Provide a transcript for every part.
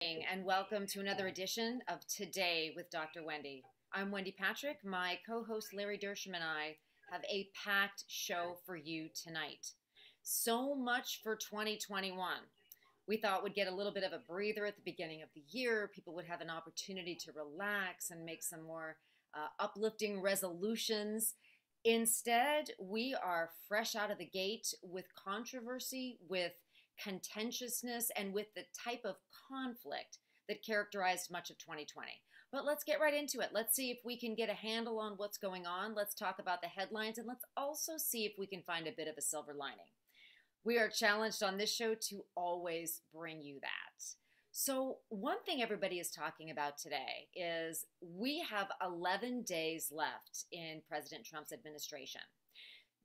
And welcome to another edition of Today with Dr. Wendy. I'm Wendy Patrick. My co host Larry Dersham and I have a packed show for you tonight. So much for 2021. We thought we'd get a little bit of a breather at the beginning of the year. People would have an opportunity to relax and make some more uplifting resolutions. Instead, we are fresh out of the gate with controversy, with contentiousness, and with the type of conflict that characterized much of 2020. But let's get right into it. Let's see if we can get a handle on what's going on. Let's talk about the headlines, and let's also see if we can find a bit of a silver lining. We are challenged on this show to always bring you that. So, one thing everybody is talking about today is we have 11 days left in President Trump's administration.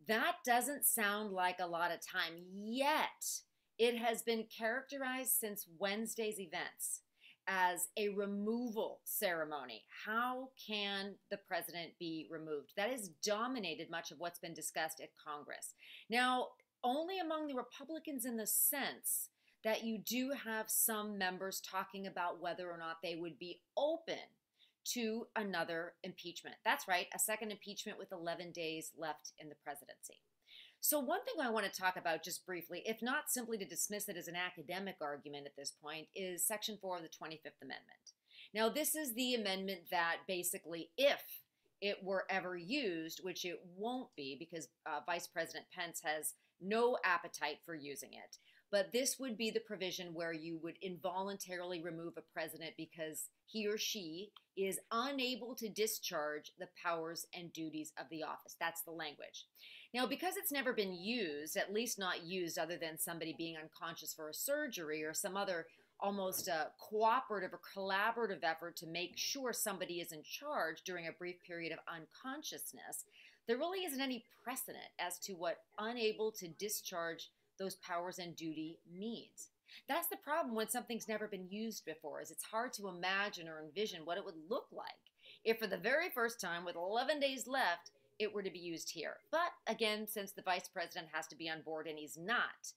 That doesn't sound like a lot of time, yet it has been characterized since Wednesday's events as a removal ceremony. How can the president be removed? That has dominated much of what's been discussed at Congress. Now, only among the Republicans in the sense that you do have some members talking about whether or not they would be open to another impeachment. That's right, a second impeachment with 11 days left in the presidency. So one thing I want to talk about just briefly, if not simply to dismiss it as an academic argument at this point, is Section 4 of the 25th Amendment. Now, this is the amendment that basically, if it were ever used, which it won't be because Vice President Pence has no appetite for using it, but this would be the provision where you would involuntarily remove a president because he or she is unable to discharge the powers and duties of the office. That's the language. Now, because it's never been used, at least not used other than somebody being unconscious for a surgery or some other almost cooperative or collaborative effort to make sure somebody is in charge during a brief period of unconsciousness, there really isn't any precedent as to what unable to discharge those powers and duty means. That's the problem when something's never been used before, is it's hard to imagine or envision what it would look like if for the very first time with 11 days left, it were to be used here. But again, since the vice president has to be on board and he's not,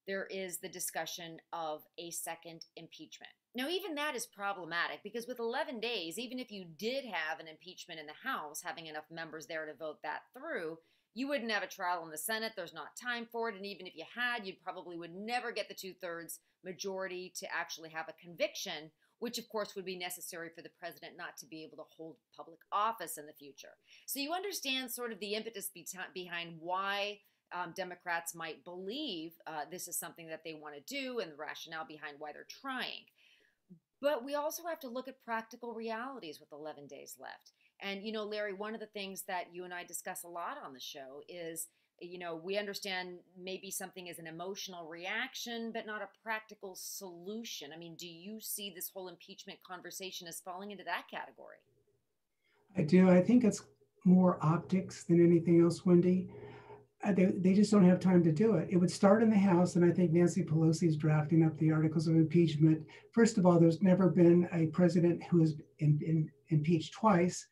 there is the discussion of a second impeachment. Now, even that is problematic because with 11 days, even if you did have an impeachment in the House, having enough members there to vote that through, you wouldn't have a trial in the Senate. There's not time for it. And even if you had, you probably would never get the 2/3 majority to actually have a conviction, which of course would be necessary for the president not to be able to hold public office in the future. So you understand sort of the impetus behind why Democrats might believe this is something that they want to do and the rationale behind why they're trying. But we also have to look at practical realities with 11 days left. And, Larry, one of the things that you and I discuss a lot on the show is, we understand maybe something is an emotional reaction, but not a practical solution. I mean, do you see this whole impeachment conversation as falling into that category? I do. I think it's more optics than anything else, Wendy. They just don't have time to do it. It would start in the House, and I think Nancy Pelosi is drafting up the articles of impeachment. First of all, there's never been a president who has been impeached twice.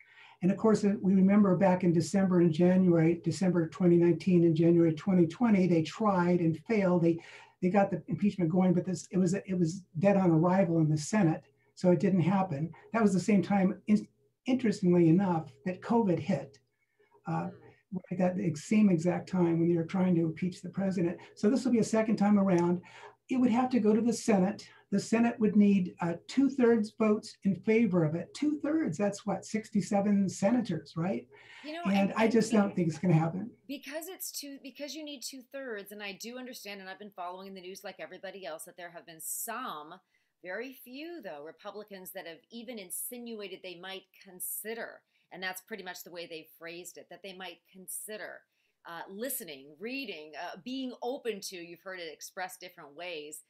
And of course, we remember back in December 2019 and January 2020, they tried and failed. They got the impeachment going, but it was dead on arrival in the Senate, so it didn't happen. That was the same time, interestingly enough, that COVID hit. Right at the same exact time when they were trying to impeach the president. So this will be a second time around. It would have to go to the Senate. The Senate would need 2/3 votes in favor of it. 2/3, that's what, 67 senators, right? I just don't think it's going to happen. Because you need 2/3, and I do understand, and I've been following the news like everybody else, that there have been some, very few though, Republicans that have even insinuated they might consider, and that's pretty much the way they phrased it, that they might consider listening, reading, being open to, you've heard it expressed different ways,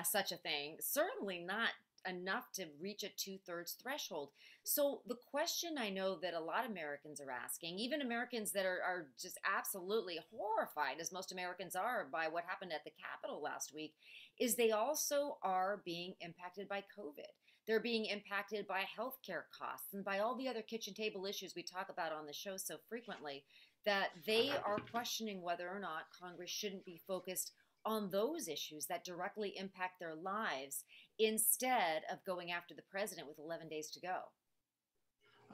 such a thing. Certainly not enough to reach a 2/3 threshold. So the question I know that a lot of Americans are asking, even Americans that are just absolutely horrified, as most Americans are, by what happened at the Capitol last week, is they also are being impacted by COVID. They're being impacted by healthcare costs and by all the other kitchen table issues we talk about on the show so frequently, that they are questioning whether or not Congress shouldn't be focused on those issues that directly impact their lives instead of going after the president with 11 days to go.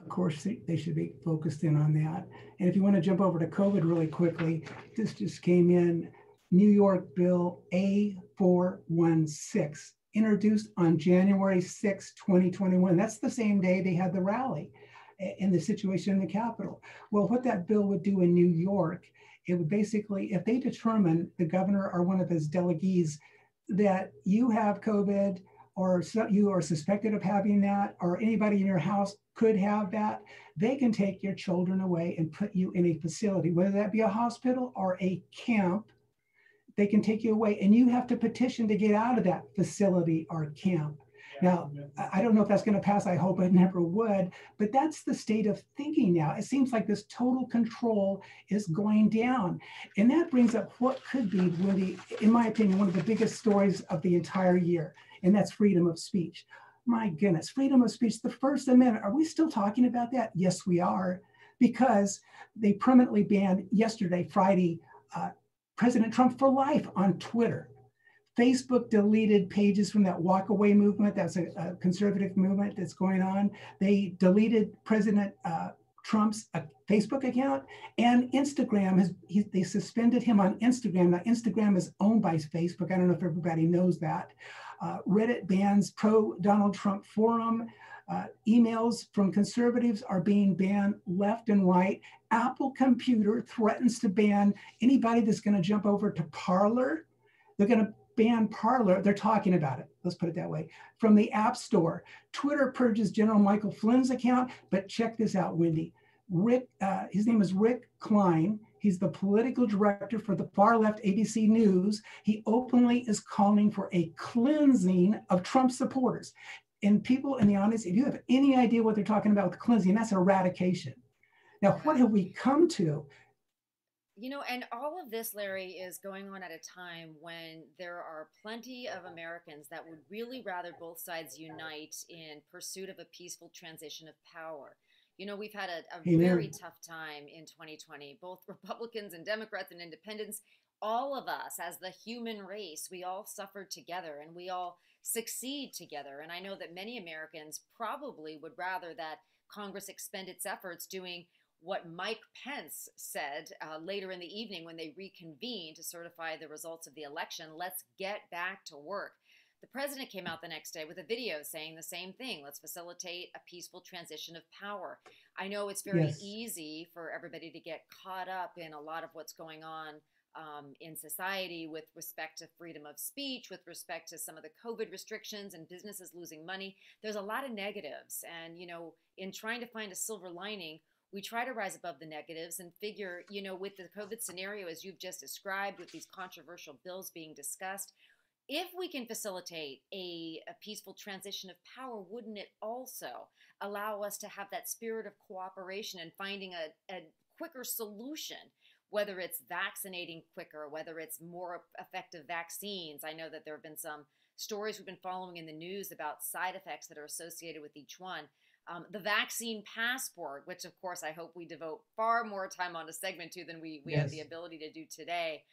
Of course, they should be focused in on that. And if you want to jump over to COVID really quickly, this just came in. New York Bill A416, introduced on January 6, 2021. That's the same day they had the rally and the situation in the Capitol. Well, what that bill would do in New York, it would basically, if they determine, the governor or one of his delegates, that you have COVID, or you are suspected of having that, or anybody in your house could have that, they can take your children away and put you in a facility, whether that be a hospital or a camp. They can take you away, and you have to petition to get out of that facility or camp. Now, I don't know if that's going to pass. I hope it never would, but that's the state of thinking now. It seems like this total control is going down. And that brings up what could be really, in my opinion, one of the biggest stories of the entire year, and that's freedom of speech. My goodness, freedom of speech, the First Amendment, are we still talking about that? Yes, we are, because they permanently banned yesterday, Friday, President Trump for life on Twitter. Facebook deleted pages from that walkaway movement. That's a conservative movement that's going on. They deleted President Trump's Facebook account, and Instagram, they suspended him on Instagram. Now, Instagram is owned by Facebook. I don't know if everybody knows that. Reddit bans pro-Donald Trump forum. Emails from conservatives are being banned left and right. Apple Computer threatens to ban anybody that's going to jump over to Parler. They're going to ban Parler. They're talking about it. Let's put it that way. From the App Store. Twitter purges General Michael Flynn's account, but check this out, Wendy. His name is Rick Klein. He's the political director for the far-left ABC News. He openly is calling for a cleansing of Trump supporters. And people in the audience, if you have any idea what they're talking about with cleansing, that's eradication. Now, what have we come to? You know, and all of this, Larry, is going on at a time when there are plenty of Americans that would really rather both sides unite in pursuit of a peaceful transition of power. You know, we've had a very tough time in 2020, both Republicans and Democrats and independents, all of us as the human race, we all suffered together and we all succeed together. And I know that many Americans probably would rather that Congress expend its efforts doing what Mike Pence said later in the evening when they reconvened to certify the results of the election. Let's get back to work. The president came out the next day with a video saying the same thing. Let's facilitate a peaceful transition of power. I know it's very easy for everybody to get caught up in a lot of what's going on in society with respect to freedom of speech, with respect to some of the COVID restrictions and businesses losing money. There's a lot of negatives. And, you know, in trying to find a silver lining, we try to rise above the negatives and figure, you know, with the COVID scenario, as you've just described, with these controversial bills being discussed, if we can facilitate a peaceful transition of power, wouldn't it also allow us to have that spirit of cooperation and finding a quicker solution, whether it's vaccinating quicker, whether it's more effective vaccines? I know that there have been some stories we've been following in the news about side effects that are associated with each one. The vaccine passport, which of course I hope we devote far more time on a segment to than we have the ability to do today.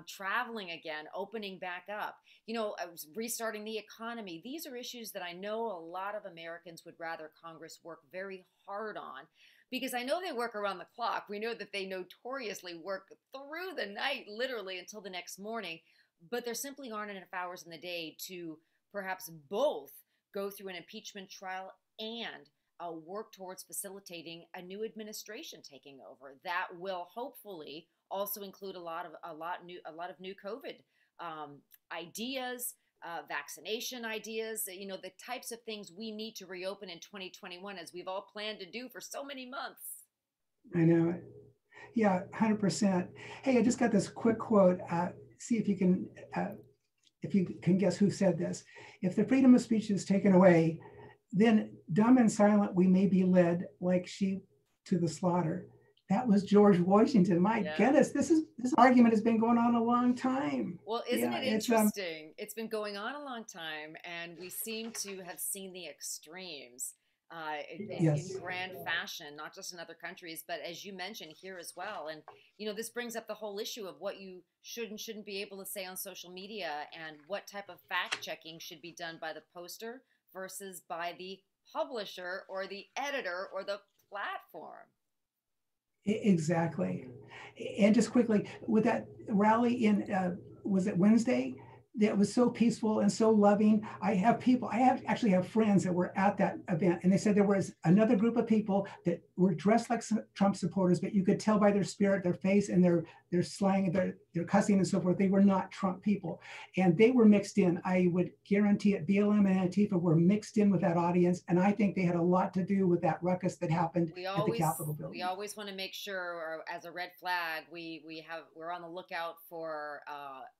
Traveling again, opening back up, you know, restarting the economy. These are issues that I know a lot of Americans would rather Congress work very hard on, because I know they work around the clock. We know that they notoriously work through the night, literally until the next morning, but there simply aren't enough hours in the day to perhaps both go through an impeachment trial and work towards facilitating a new administration taking over that will hopefully also include a lot of new COVID ideas, vaccination ideas, you know, the types of things we need to reopen in 2021, as we've all planned to do for so many months. I know it. Yeah, 100%. Hey, I just got this quick quote. See if you can guess who said this. If the freedom of speech is taken away, then dumb and silent we may be led like sheep to the slaughter. That was George Washington. My goodness, this argument has been going on a long time. Well, isn't it interesting? It's been going on a long time, and we seem to have seen the extremes. Yes. in grand fashion, not just in other countries, but as you mentioned here as well. And, you know, this brings up the whole issue of what you should and shouldn't be able to say on social media and what type of fact checking should be done by the poster versus by the publisher or the editor or the platform. Exactly. And just quickly, with that rally in, was it Wednesday? That was so peaceful and so loving. I actually have friends that were at that event, and they said there was another group of people that were dressed like Trump supporters, but you could tell by their spirit, their face, and their slang, their cussing and so forth, they were not Trump people. And they were mixed in. I would guarantee it, BLM and Antifa were mixed in with that audience, and I think they had a lot to do with that ruckus that happened at the Capitol building. We always want to make sure, or as a red flag, we're on the lookout for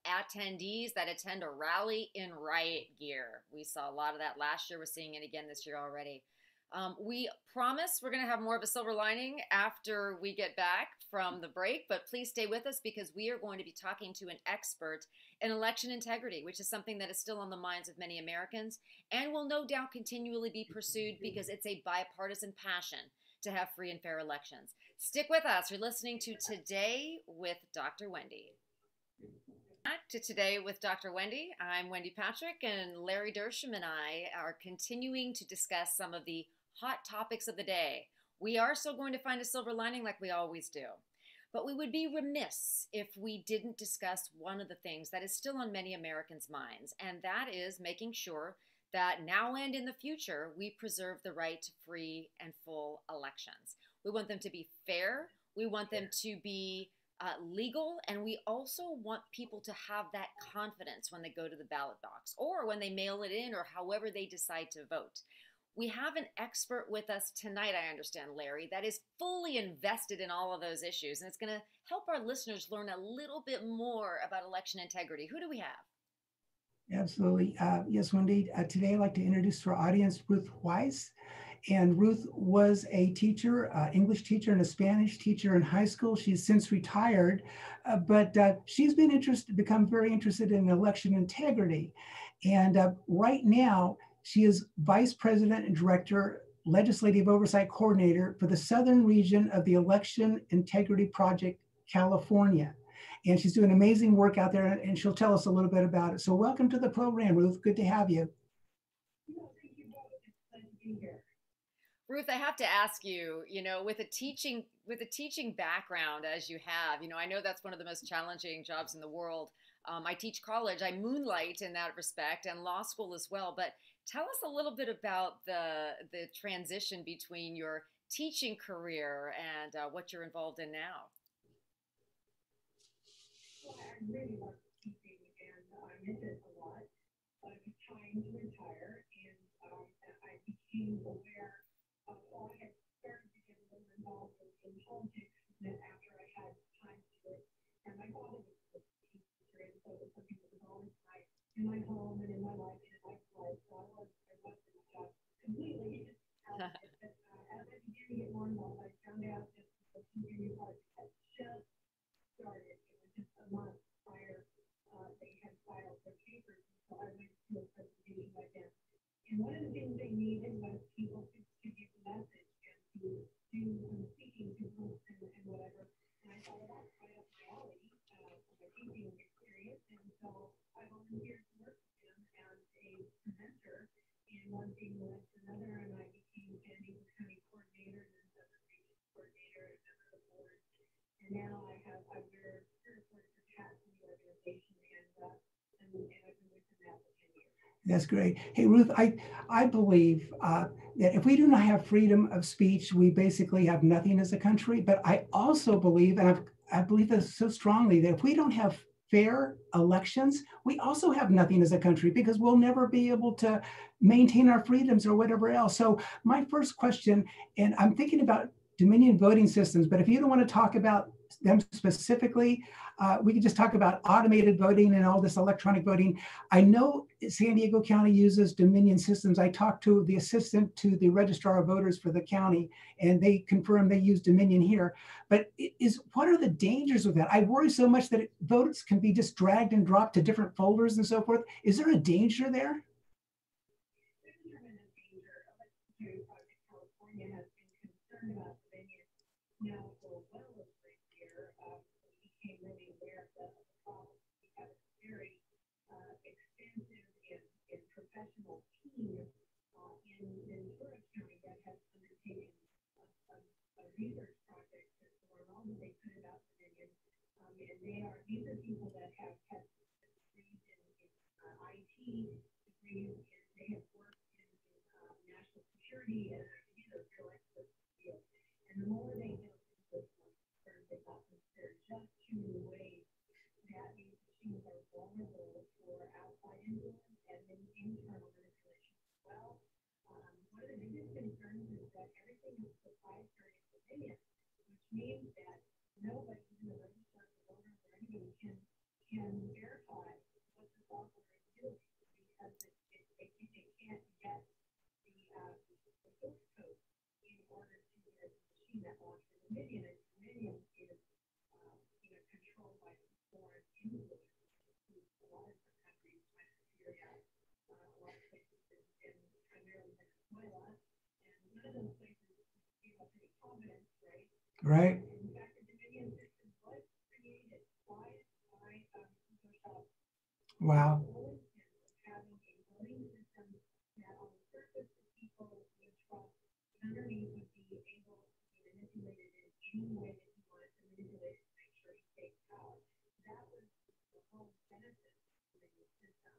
attendees that attend a rally in riot gear. We saw a lot of that last year. We're seeing it again this year already. We promise we're going to have more of a silver lining after we get back from the break, but please stay with us because we are going to be talking to an expert in election integrity, which is something that is still on the minds of many Americans and will no doubt continually be pursued because it's a bipartisan passion to have free and fair elections. Stick with us. You're listening to Today with Dr. Wendy. Back to Today with Dr. Wendy. I'm Wendy Patrick, and Larry Dersham and I are continuing to discuss some of the hot topics of the day. We are still going to find a silver lining like we always do. But we would be remiss if we didn't discuss one of the things that is still on many Americans' minds, and that is making sure that now and in the future, we preserve the right to free and full elections. We want them to be fair. We want them to be legal, and we also want people to have that confidence when they go to the ballot box or when they mail it in or however they decide to vote. We have an expert with us tonight, I understand, Larry, that is fully invested in all of those issues, and it's going to help our listeners learn a little bit more about election integrity. Who do we have? Absolutely. Yes, Wendy. Today I'd like to introduce to our audience Ruth Weiss. And Ruth was a teacher, English teacher and a Spanish teacher in high school. She's since retired, but she's become very interested in election integrity. And right now, she is Vice President and Director, Legislative Oversight Coordinator for the Southern Region of the Election Integrity Project, California. And she's doing amazing work out there, and she'll tell us a little bit about it. So welcome to the program, Ruth. Good to have you. Thank you both. It's glad to be here. Ruth, I have to ask you, with a teaching background as you have, I know that's one of the most challenging jobs in the world. I teach college, I moonlight in that respect, and law school as well. But tell us a little bit about the transition between your teaching career and what you're involved in now. Well, I really love teaching, and I miss it a lot. I was trying to retire, and I became aware. I had started to get a little involved in politics after I had time to do it. And my father was a teacher, and so it was something that was always in my home and in my life and in my life. So I wasn't in the job completely. As I began to get more involved, I found out that the community project had just started. It was just a month prior. They had filed their papers, so I went to a presentation by them. And one of the things they needed was people to give the message and to do some speaking to groups and whatever. And I thought, well, that's right up my alley from my teaching experience. And so I volunteered to work with them as a presenter. And one thing led to another, and I became San Diego County coordinator and then Southern Region coordinator and member of the board. And now I wear 3 or 4 different hats in the organization, and I've been with them now for 10 years. That's great. Hey, Ruth, I believe that if we do not have freedom of speech, we basically have nothing as a country. But I also believe, and I believe this so strongly, that if we don't have fair elections, we also have nothing as a country because we'll never be able to maintain our freedoms or whatever else. So my first question, and I'm thinking about Dominion voting systems, but if you don't want to talk about them specifically, we can just talk about automated voting and all this electronic voting. I know San Diego County uses Dominion systems. I talked to the assistant to the registrar of voters for the county, and they confirmed they use Dominion here. But what are the dangers with that? I worry so much that votes can be just dragged and dropped to different folders and so forth. Is there a danger there? There's a tremendous danger. Let's do Project California has been concerned about Dominion now for well over a year. We became really aware of the problem. We have a very extensive and professional team in Ventura County that has undertaken a research project to learn all that they could about Dominion. And these are people that have degrees in IT, degrees in, they have worked in national security, and these are real experts in the field. And the more they know, the more concerned they got. There are just too many ways that these machines are vulnerable for outside influence and then internal manipulation as well. One of the biggest concerns is that everything is proprietary in Dominion, which means that nobody, even the registrar, the owners, or anybody can verify what the software is doing because they can't get the source code in order to get a machine that belongs to Dominion. And Dominion is controlled by foreign influence. A lot of the countries, Nigeria, a lot of places in primarily Venezuela, and none of those places give us any confidence, right? Right. In fact, the Dominion system was created by Microsoft. Wow. Having a voting system that on the surface the people would trust, underneath would be able to be manipulated in any way that you wanted to manipulate it to make sure you take power. That was the whole genesis of the system.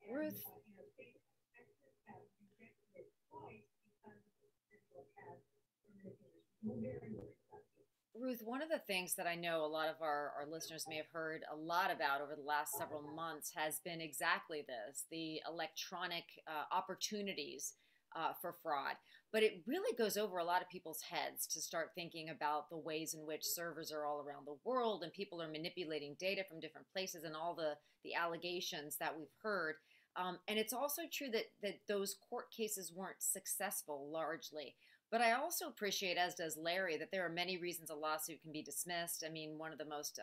And, Ruth. Texas has rejected it twice because of the potential it has for manipulation. So very, very effective. Ruth, one of the things that I know a lot of our listeners may have heard a lot about over the last several months has been exactly this, the electronic opportunities for fraud. But it really goes over a lot of people's heads to start thinking about the ways in which servers are all around the world and people are manipulating data from different places and all the allegations that we've heard. And it's also true that those court cases weren't successful largely. But I also appreciate, as does Larry, that there are many reasons a lawsuit can be dismissed. I mean, one of the most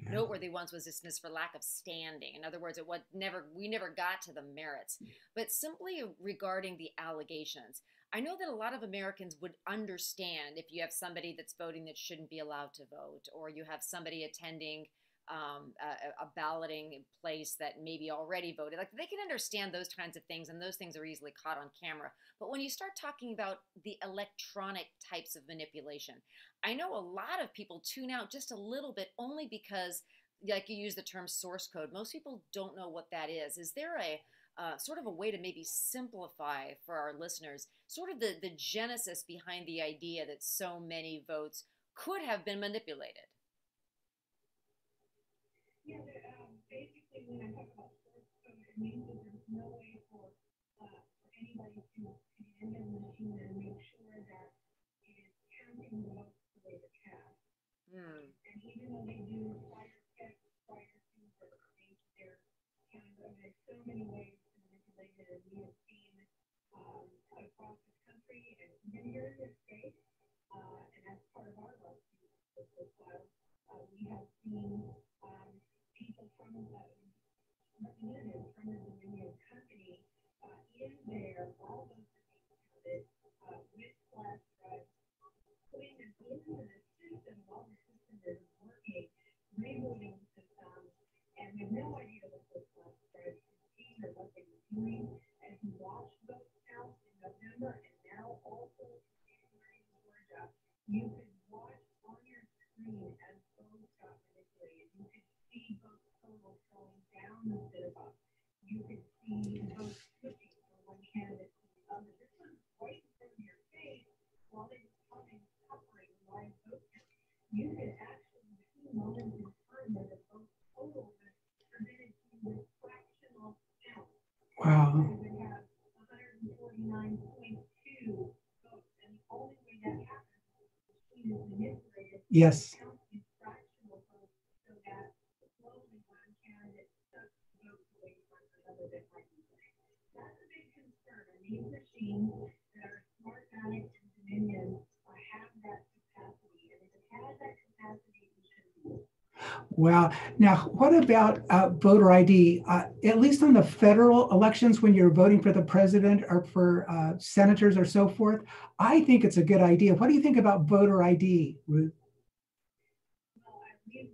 noteworthy ones was dismissed for lack of standing. In other words, we never got to the merits. But simply regarding the allegations, I know that a lot of Americans would understand if you have somebody that's voting that shouldn't be allowed to vote, or you have somebody attending a balloting place that maybe already voted. Like, they can understand those kinds of things, and those things are easily caught on camera. But when you start talking about the electronic types of manipulation, I know a lot of people tune out just a little bit only because, like you use the term source code, most people don't know what that is. Is there a sort of a way to maybe simplify for our listeners sort of the genesis behind the idea that so many votes could have been manipulated? Yeah, basically when I talk about source code, it means that there's no way for anybody to enter the machine and make sure that it is counting the votes the way the cast. And even though they do prior checks prior to their counting, there's so many ways to manipulate it, and we have seen across the country and even here in this state, and that's part of our lawsuit with this file, we have seen people from representatives from the Dominion company in there, all those that counted with flash drives, putting them into the system while the system is working, rebooting the system, and we have no idea what those flash drives contain or what they were doing. As you watch those counts in November and now also in January in Georgia, you could watch on your screen as those got manipulated. You could see both totals going down instead of up. You could see both switching from one candidate to the other. This was right in front of your face while they were covering live vote count. You could actually see moments in time where the vote total was presented to you with fractional count. Wow. You would have 149.2 votes, and the only way that happens is the machine is manipulated. Yes. Count these fractional votes so that slowly one candidate sucks votes away from another that might be winning. That's a big concern. And these machines that are Smartmatic and Dominion have that capacity. And if it has that capacity, it should be used. Well, now what about voter ID? At least on the federal elections, when you're voting for the president or for senators or so forth, I think it's a good idea. What do you think about voter ID, Ruth? Well, we've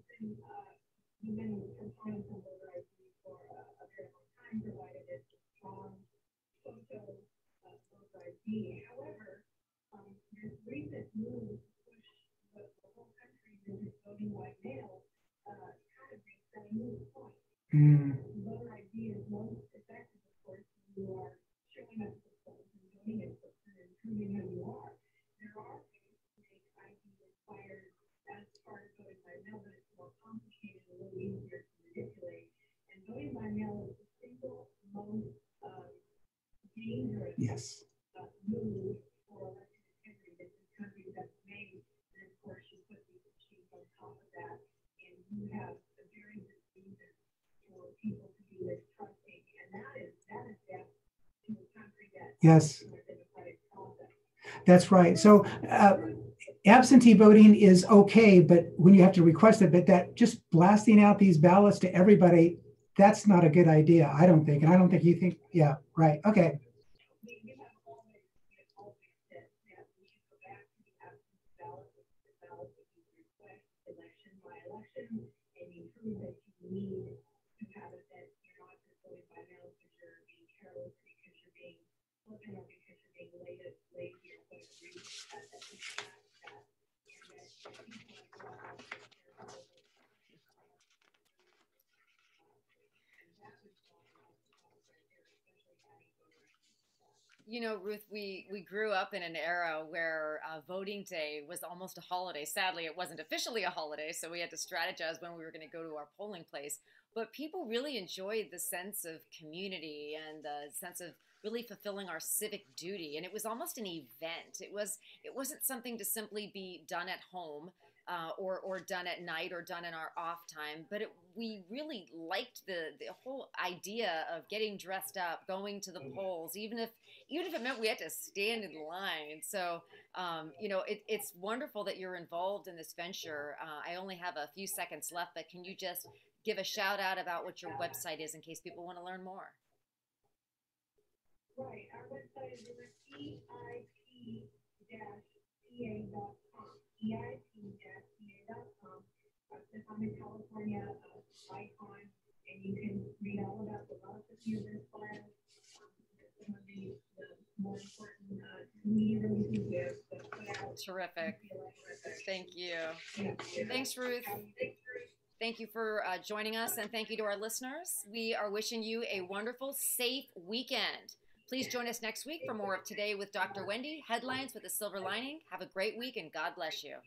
been proponents of voter ID for a very long time, provided it's a strong social voter ID. However, this recent move to push the whole country into voting by mail kind of makes that a moot point. Voter ID is most effective, of course, when you are showing up to the polls and voting in person and proving who you are. There are ways to make ID required as part of voting by mail, but it's more complicated and a little easier to manipulate. And voting by mail is the single most dangerous Yes. move for election integrity that this country has ever made. And of course, you put these machines on top of that, and you have a very good reason for people to be mistrusting, and that is death to a country that Yes. in a democratic process. That's right. So absentee voting is okay, but when you have to request it, but that just blasting out these ballots to everybody, that's not a good idea, I don't think. And I don't think you think, yeah, right. Okay. We have always said that we should go back to the absentee ballot, which is the ballot that you request election by election, and you prove that you need to have it, that you're not just voting by mail because you're being careless, because you're being flippant, or because you're being lazy or whatever reason. That we should have that, and that people like go out and take care of all those, and that would solve a lot of the problems right there, especially adding voter ID. You know, Ruth, we grew up in an era where voting day was almost a holiday. Sadly, it wasn't officially a holiday, so we had to strategize when we were going to go to our polling place. But people really enjoyed the sense of community and the sense of really fulfilling our civic duty. And it was almost an event. It wasn't something to simply be done at home. Or done at night or done in our off time, but we really liked the whole idea of getting dressed up, going to the polls, even if it meant we had to stand in line. So you know, it's wonderful that you're involved in this venture. I only have a few seconds left, but can you just give a shout out about what your website is in case people want to learn more? Right, our website is EIP-CA.com. EIP-CA.com. Click on the California icon, and you can read all about the philosophy of this file. Some of the more important media releases we have put out. Terrific. Thank you. Yeah. Thanks, Ruth. Thank you for joining us, and thank you to our listeners. We are wishing you a wonderful, safe weekend. Please join us next week for more of Today with Dr. Wendy, Headlines with a Silver Lining. Have a great week, and God bless you.